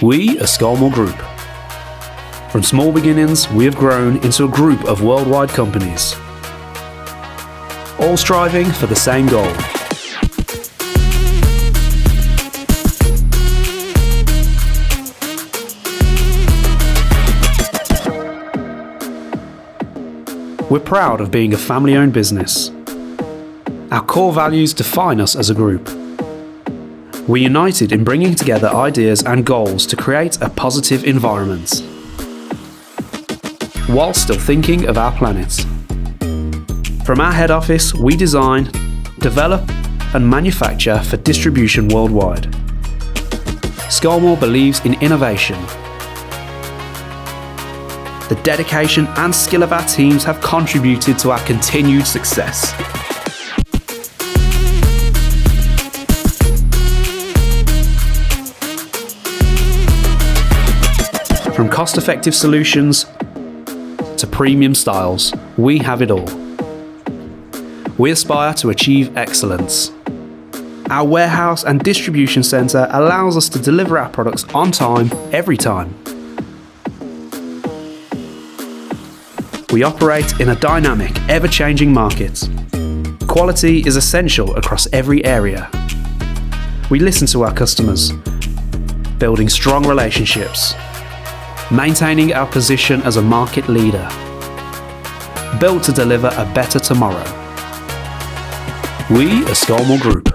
We are Scolmore Group. From small beginnings, we have grown into a group of worldwide companies, all striving for the same goal. We're proud of being a family-owned business. Our core values define us as a group. We're united in bringing together ideas and goals to create a positive environment, while still thinking of our planet. From our head office, we design, develop and manufacture for distribution worldwide. Scolmore believes in innovation. The dedication and skill of our teams have contributed to our continued success. From cost-effective solutions to premium styles, we have it all. We aspire to achieve excellence. Our warehouse and distribution centre allows us to deliver our products on time, every time. We operate in a dynamic, ever-changing market. Quality is essential across every area. We listen to our customers, building strong relationships, maintaining our position as a market leader, built to deliver a better tomorrow. We are Scolmore Group.